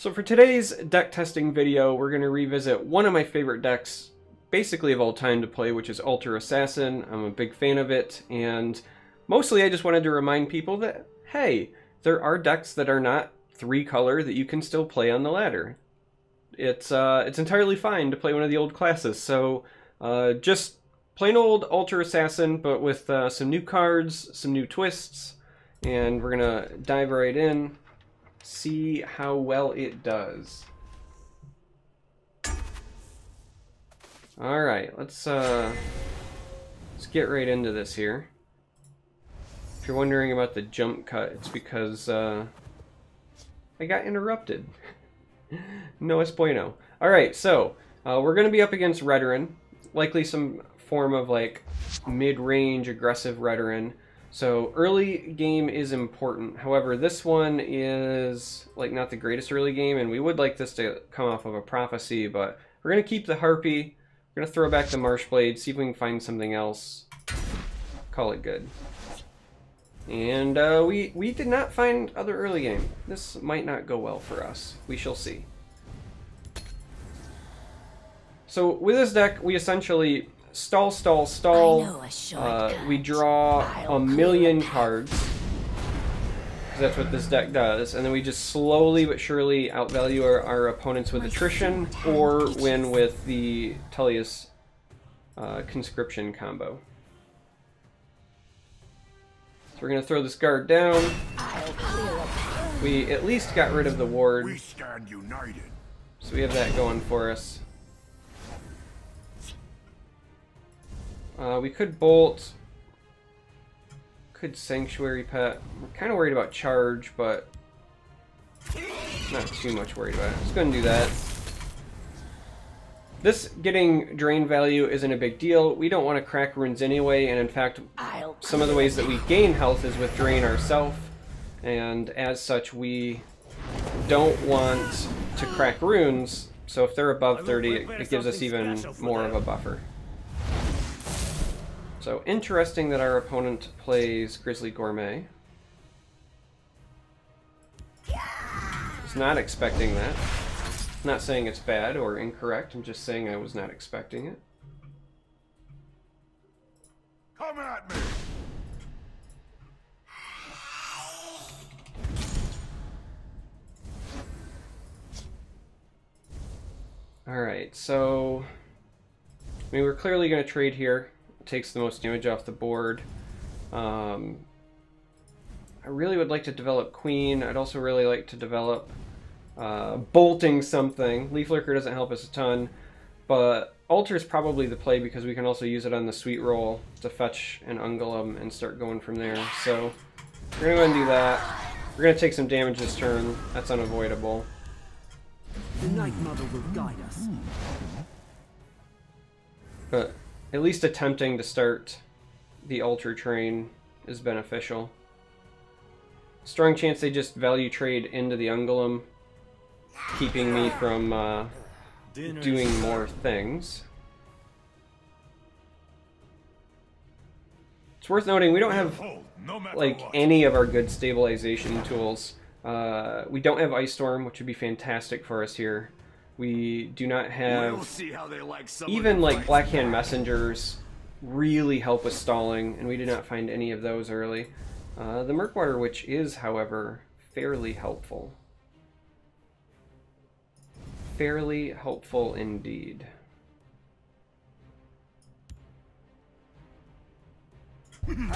So for today's deck testing video, we're going to revisit one of my favorite decks, basically of all time to play, which is Altar Assassin. I'm a big fan of it, and mostly I just wanted to remind people that, hey, there are decks that are not 3-color that you can still play on the ladder. It's entirely fine to play one of the old classes, so just plain old Altar Assassin, but with some new cards, some new twists, and we're going to dive right in. See how well it does. Alright, let's get right into this here. If you're wondering about the jump cut, it's because I got interrupted. No es bueno. Alright, so we're going to be up against Redoran, likely some form of like mid-range aggressive Redoran. So early game is important. However, this one is like not the greatest early game, and we would like this to come off of a Prophecy, but we're going to keep the Harpy. We're going to throw back the Marshblade, see if we can find something else. Call it good. And we did not find other early game. This might not go well for us. We shall see. So with this deck, we essentially stall. We draw a million cards. That's what this deck does. And then we just slowly but surely outvalue our opponents with attrition or win with the Tullius conscription combo. So we're going to throw this guard down. We at least got rid of the ward. We stand united. So we have that going for us. We could bolt, could sanctuary pet. We're kind of worried about charge, but not too much worried about it. Let's go ahead and do that. This getting drain value isn't a big deal. We don't want to crack runes anyway, and in fact, some of the ways that we gain health is with drain ourselves, and as such, we don't want to crack runes, so if they're above 30, it gives us even more of a buffer. So interesting that our opponent plays Grizzly Gourmet. Was not expecting that. Not saying it's bad or incorrect, I'm just saying I was not expecting it. Come at me. Alright, so I mean, we're clearly going to trade here. Takes the most damage off the board. I really would like to develop Queen. I'd also really like to develop bolting something. Leaf Lurker doesn't help us a ton, but Altar is probably the play because we can also use it on the Sweet Roll to fetch an Ungulum and start going from there. So we're going to go ahead and do that. We're going to take some damage this turn. That's unavoidable. The Night Mother will guide us. But at least attempting to start the Altar train is beneficial. Strong chance they just value trade into the Ungulum, keeping me from doing more things. It's worth noting we don't have like any of our good stabilization tools. We don't have Ice Storm, which would be fantastic for us here. We do not have even like Blackhand Messengers really help with stalling, and we did not find any of those early. The Murkwater Witch is, however, fairly helpful. Fairly helpful indeed. We're gonna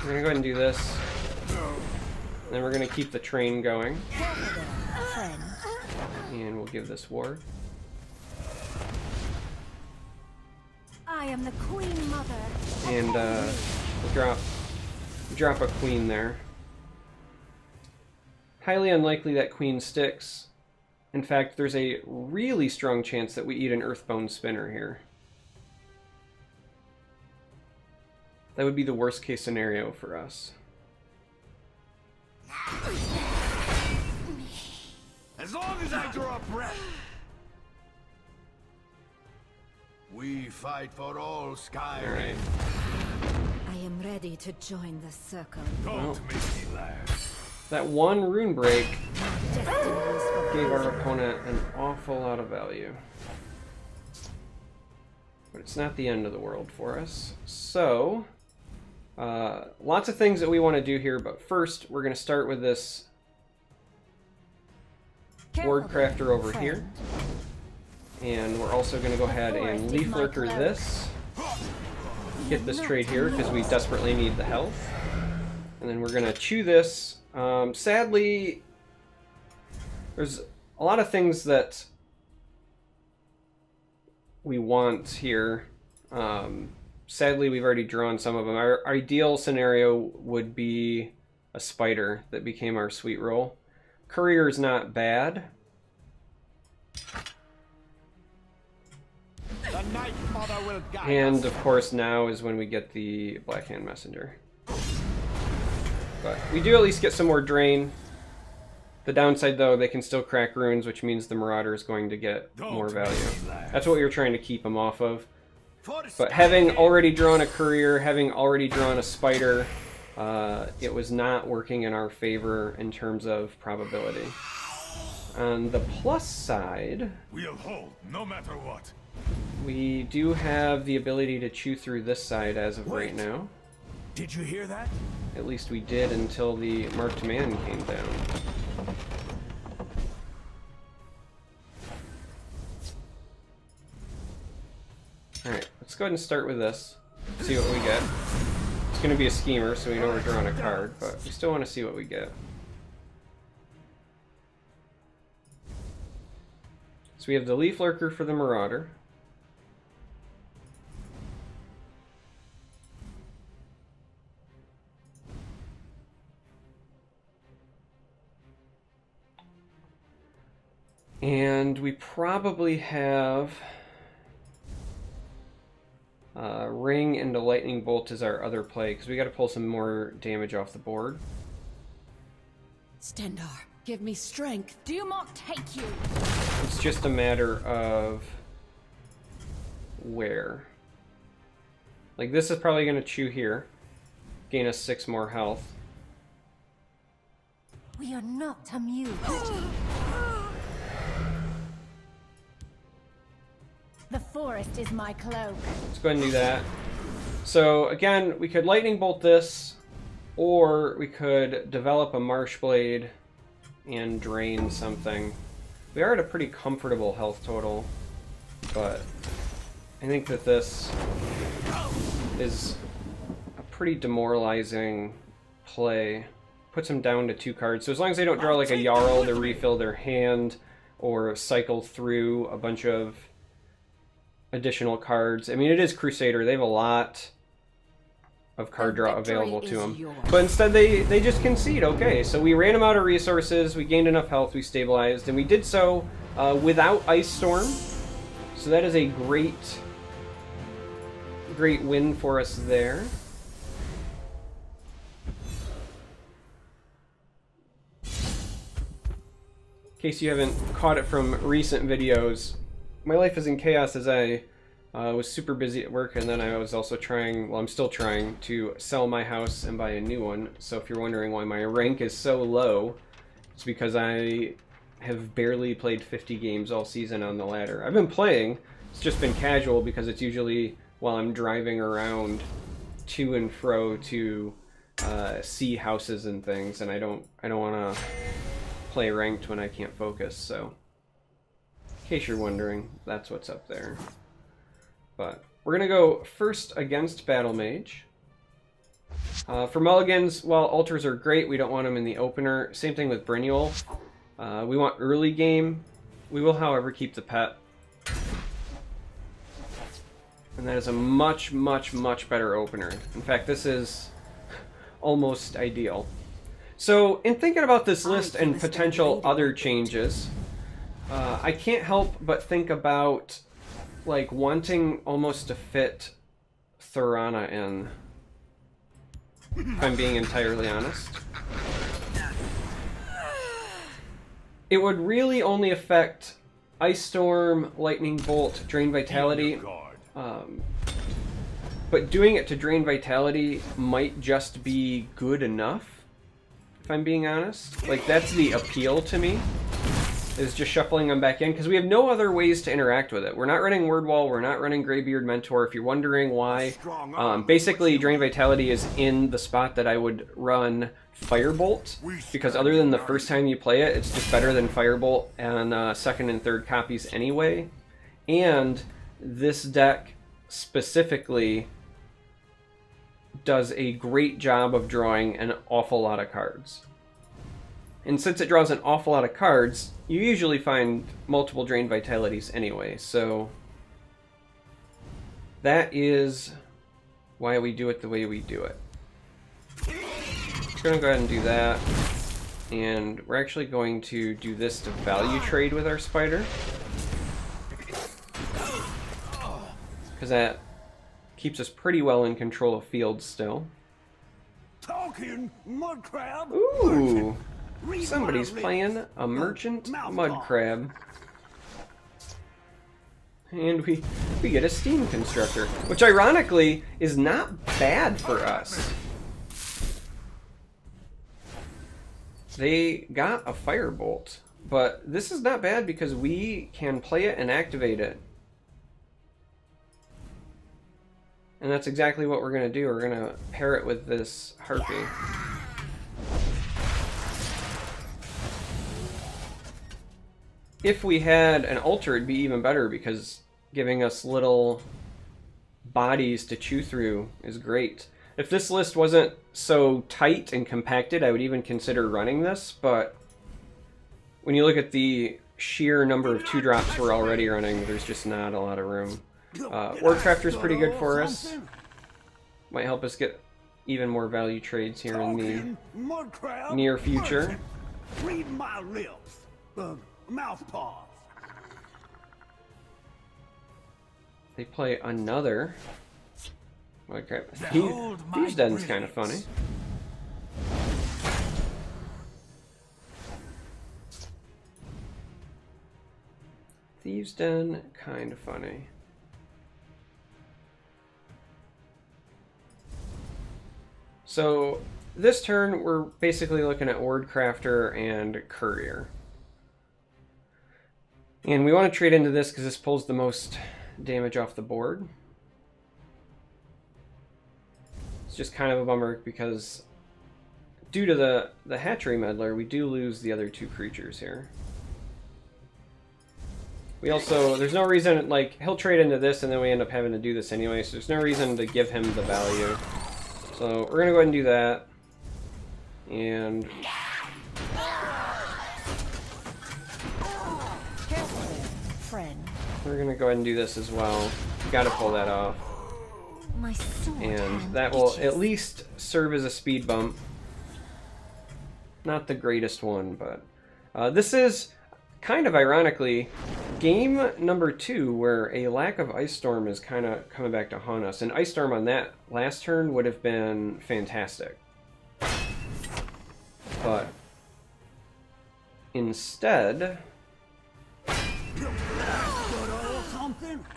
go ahead and do this. And then we're gonna keep the train going. And we'll give this ward. I am the Queen Mother. And we'll drop a Queen there. Highly unlikely that Queen sticks. In fact, there's a really strong chance that we eat an Earthbone Spinner here. That would be the worst case scenario for us. As long as I draw breath. We fight for all Sky. All right. I am ready to join the circle. Don't make me laugh. That one rune break destiny is for Gave our opponent an awful lot of value. But it's not the end of the world for us. So, lots of things that we want to do here, but first we're going to start with this Ward Crafter over here. And we're also going to go ahead and Leaf Lurker this. Get this trade here because we desperately need the health. And then we're going to chew this. Sadly, there's a lot of things that we want here. Sadly, we've already drawn some of them. Our ideal scenario would be a spider that became our sweet roll. Courier is not bad. The Night Mother will guide And us. of course now is when we get the Blackhand Messenger. But we do at least get some more drain. The downside though, they can still crack runes, which means the Marauder is going to get more value. That's what we were trying to keep him off of. But having already drawn a Courier, having already drawn a Spider, it was not working in our favor in terms of probability. On the plus side, We'll hold no matter what. we do have the ability to chew through this side as of right Wait. now. Did you hear that? At least we did until the Marked Man came down. Alright, let's go ahead and start with this. See what we get. It's going to be a schemer, so we know we're drawing a card, but we still want to see what we get. So we have the Leaf Lurker for the Marauder. And we probably have Ring and the Lightning Bolt as our other play, because we got to pull some more damage off the board. Stendarr, give me strength. Do not take you. It's just a matter of where. Like this is probably going to chew here, gain us 6 more health. We are not amused. The forest is my cloak. Let's go ahead and do that. So again, we could Lightning Bolt this, or we could develop a Marsh Blade and drain something. We are at a pretty comfortable health total, but I think that this is a pretty demoralizing play. Puts them down to 2 cards. So as long as they don't draw like a Jarl to refill their hand or cycle through a bunch of additional cards. I mean, it is Crusader. They have a lot of card draw available to them. But instead they just concede. Okay, so we ran them out of resources, we gained enough health, we stabilized, and we did so without Ice Storm. So that is a great win for us there. In case you haven't caught it from recent videos, my life is in chaos as I was super busy at work, and then I was also trying, well, I'm still trying to sell my house and buy a new one. So if you're wondering why my rank is so low, it's because I have barely played 50 games all season on the ladder. I've been playing, it's just been casual because it's usually while I'm driving around to and fro to see houses and things, and I don't want to play ranked when I can't focus, so in case you're wondering, that's what's up there. But we're going to go first against Battle Mage. For mulligans, while altars are great, we don't want them in the opener. Same thing with Brynjol. We want early game. We will, however, keep the pet. And that is a much, much, much better opener. In fact, this is almost ideal. So, in thinking about this list and potential other changes, I can't help but think about like wanting almost to fit Thorana in, if I'm being entirely honest. It would really only affect Ice Storm, Lightning Bolt, Drain Vitality, but doing it to Drain Vitality might just be good enough if I'm being honest. Like, that's the appeal to me, is just shuffling them back in, because we have no other ways to interact with it. We're not running Wordwall, we're not running Greybeard Mentor. If you're wondering why, basically Drain Vitality is in the spot that I would run Firebolt, because other than the first time you play it, it's just better than Firebolt on second and third copies anyway. And this deck specifically does a great job of drawing an awful lot of cards. And since it draws an awful lot of cards, you usually find multiple Drain Vitalities anyway, so that is why we do it the way we do it. We're going to go ahead and do that, and we're actually going to do this to value trade with our spider, because that keeps us pretty well in control of fields still. Talking mud crab. Ooh! Somebody's playing a merchant mud crab. And we get a steam constructor, which ironically is not bad for us. They got a firebolt, but this is not bad because we can play it and activate it. And that's exactly what we're going to do. We're going to pair it with this Harpy. If we had an Altar, it'd be even better, because giving us little bodies to chew through is great. If this list wasn't so tight and compacted, I would even consider running this, but when you look at the sheer number of 2-drops we're already running, there's just not a lot of room. Wardcrafter's pretty good for us. Might help us get even more value trades here in the near future. Read my lips. Mouth paws. They play another. Okay, Thieves' Den's kind of funny. Thieves' Den, kind of funny. So this turn, we're basically looking at Wardcrafter and Courier. And we want to trade into this because this pulls the most damage off the board. It's just kind of a bummer because due to the Hatchery Meddler, we do lose the other 2 creatures here. We also, there's no reason, like, he'll trade into this and then we end up having to do this anyway, so there's no reason to give him the value. So we're going to go ahead and do that. And Friend. we're going to go ahead and do this as well. Got to pull that off. My sword And that will at least serve as a speed bump. Not the greatest one, but this is kind of ironically game number 2 where a lack of Ice Storm is kind of coming back to haunt us. And Ice Storm on that last turn would have been fantastic. But instead,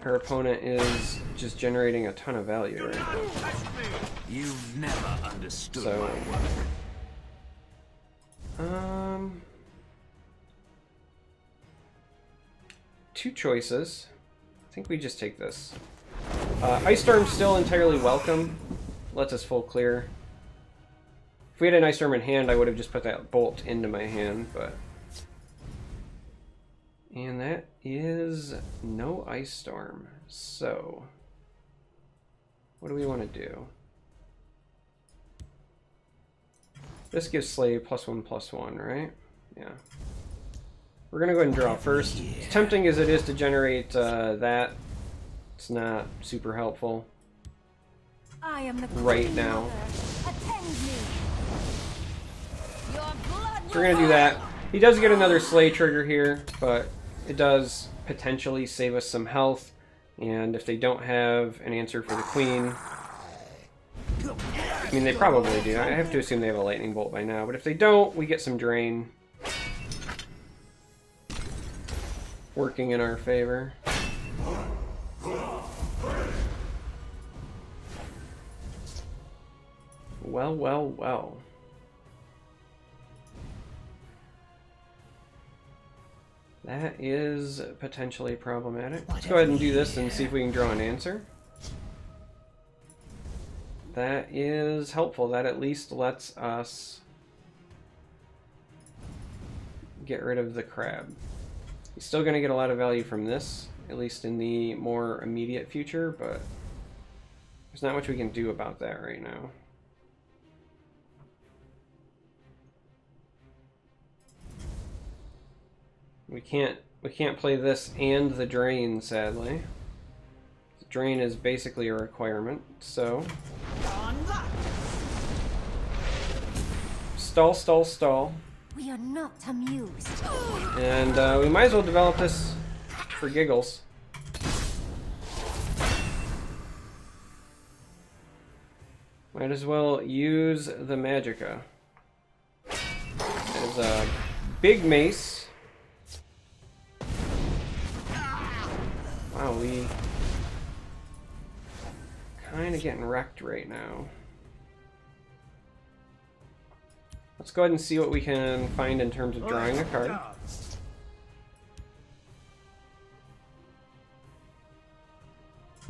her opponent is just generating a ton of value right now. You've never understood So, my work. 2 choices. I think we just take this. Ice Storm's still entirely welcome. Lets us full clear. If we had an Ice Storm in hand, I would have just put that bolt into my hand, but... And that is no Ice Storm. So, what do we want to do? This gives Slay +1/+1, right? Yeah. We're going to go ahead and draw first. As tempting as it is to generate that, it's not super helpful I am the right now. Attend me. Your blood So we're going to do that. He does get another Slay trigger here, but it does potentially save us some health. And if they don't have an answer for the Queen... I mean, they probably do. I have to assume they have a Lightning Bolt by now. But if they don't, we get some Drain. Working in our favor. Well, well, well. That is potentially problematic. Let's go ahead and do this and see if we can draw an answer. That is helpful. That at least lets us get rid of the crab. He's still going to get a lot of value from this, at least in the more immediate future, but there's not much we can do about that right now. We can't play this and the drain, sadly. The drain is basically a requirement, so stall, stall, stall. We are not amused. And we might as well develop this for giggles. Might as well use the Magicka. There's a big mace. Wow, we kind of getting wrecked right now. Let's go ahead and see what we can find in terms of drawing a card.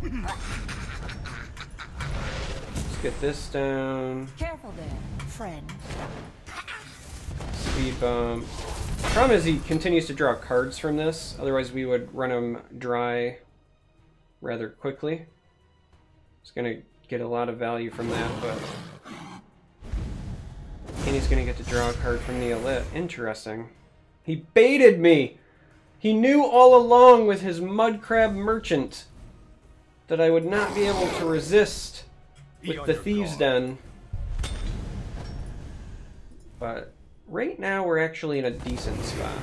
Let's get this down. Careful there, friend. Speed bump. The problem is he continues to draw cards from this, otherwise we would run him dry rather quickly. He's going to get a lot of value from that, but... And he's going to get to draw a card from the Elite. Interesting. He baited me! He knew all along with his Mudcrab Merchant that I would not be able to resist with the Thieves' Den. But right now we're actually in a decent spot.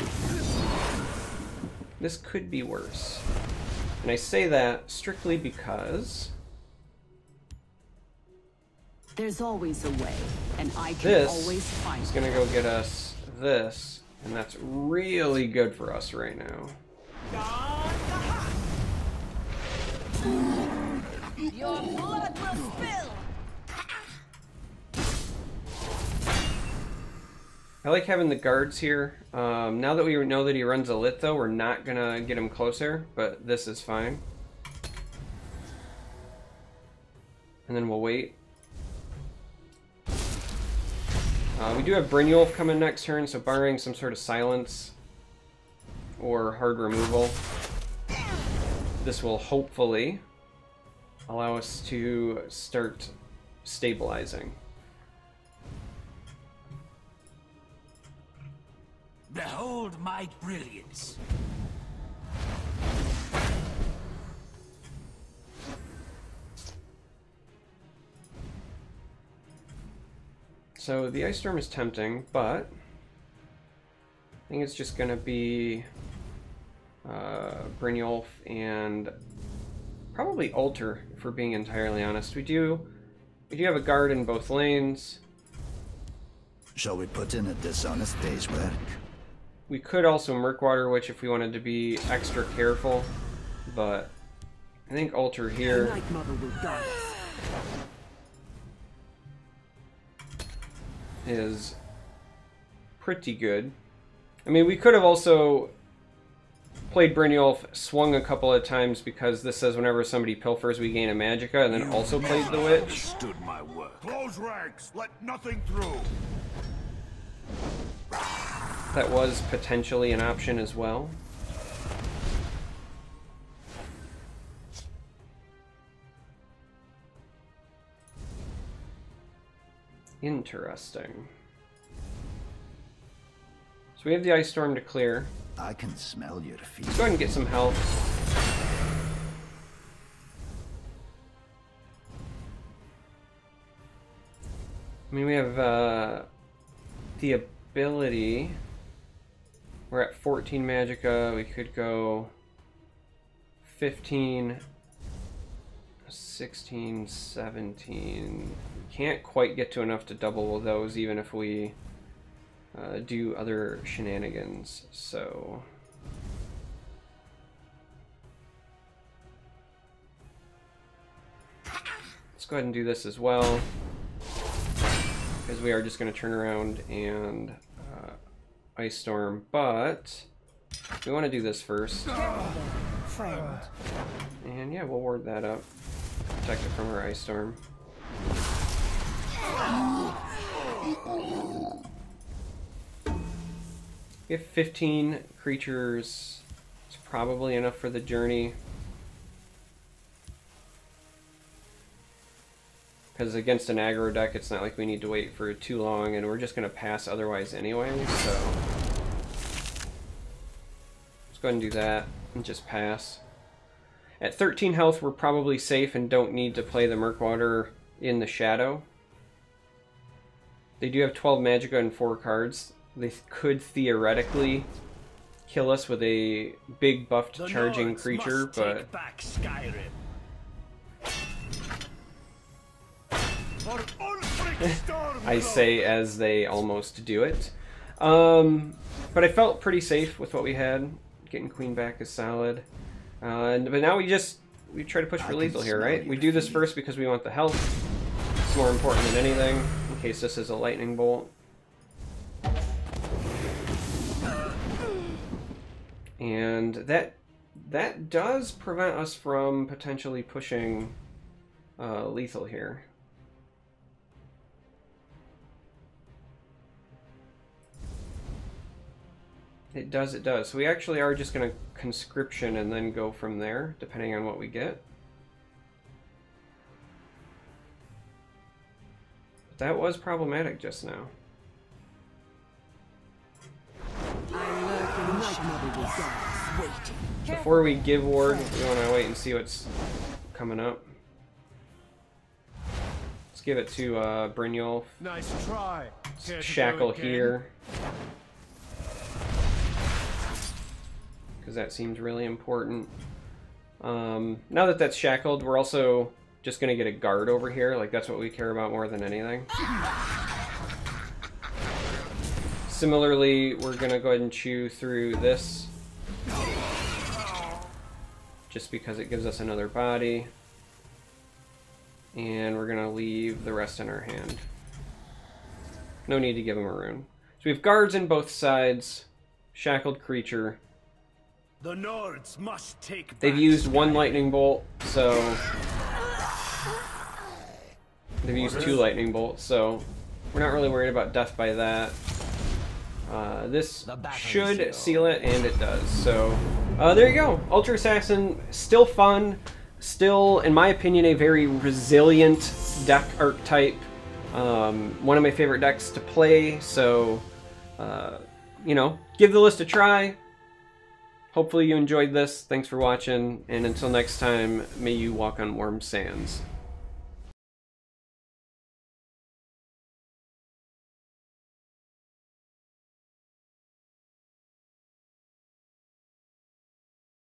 This could be worse. And I say that strictly because There's always a way, and I can this always find is going to go get us this, and that's really good for us right now. Your blood will spill. I like having the guards here. Now that we know that he runs a lit, though, we're not going to get him closer, but this is fine. And then we'll wait. We do have Brynjolf coming next turn, so barring some sort of silence or hard removal, this will hopefully allow us to start stabilizing. Behold my brilliance. So the Ice Storm is tempting, but I think it's just going to be Brynjolf and probably Alter, if we're being entirely honest. We do have a guard in both lanes. Shall we put in a dishonest day's work? We could also Murkwater Witch if we wanted to be extra careful, but I think Alter here. Night Mother will guard us. Is pretty good. I mean, we could have also played Brynjolf, swung a couple of times because this says whenever somebody pilfers we gain a Magicka, and then also played the Witch. Understood my work. Close ranks, let nothing through. That was potentially an option as well. Interesting. So we have the Ice Storm to clear. I can smell your feet. Let's go ahead and get some health. I mean, we have the ability. We're at 14 Magicka. We could go 15, 16, 17. Can't quite get to enough to double those even if we do other shenanigans, so let's go ahead and do this as well, because we are just going to turn around and Ice Storm, but We want to do this first. Friend. And yeah, we'll ward that up. Protect it from our Ice Storm. We have 15 creatures. It's probably enough for the journey. Because against an aggro deck, it's not like we need to wait for too long, and we're just going to pass otherwise anyway, so... Let's go ahead and do that, and just pass. At 13 health, we're probably safe and don't need to play the Murkwater in the shadow. They do have 12 Magicka and 4 cards. They could theoretically kill us with a big buffed charging creature, but... I say as they almost do it. But I felt pretty safe with what we had. Getting Queen back is solid. But now we try to push for lethal here, right? We do this first because we want the health. It's more important than anything, in case this is a lightning bolt. And that does prevent us from potentially pushing lethal here. It does, it does. So we actually are just going to conscription and then go from there, depending on what we get. But that was problematic just now. Before we give ward, we want to wait and see what's coming up. Let's give it to Brynjolf. Nice try. Shackle here. Because that seems really important. Now that that's shackled, we're also just going to get a guard over here. Like, that's what we care about more than anything. Similarly, we're going to go ahead and chew through this. Just because it gives us another body. And we're going to leave the rest in our hand. No need to give him a rune. So we have guards in both sides. Shackled creature. The Nords must take They've used one lightning bolt, so they've used 2 lightning bolts, so we're not really worried about death by that. This should seal it, and it does. So there you go. Ultra Assassin, still fun, still, in my opinion, a very resilient deck archetype. One of my favorite decks to play, so you know, give the list a try. Hopefully you enjoyed this. Thanks for watching, and until next time, may you walk on warm sands.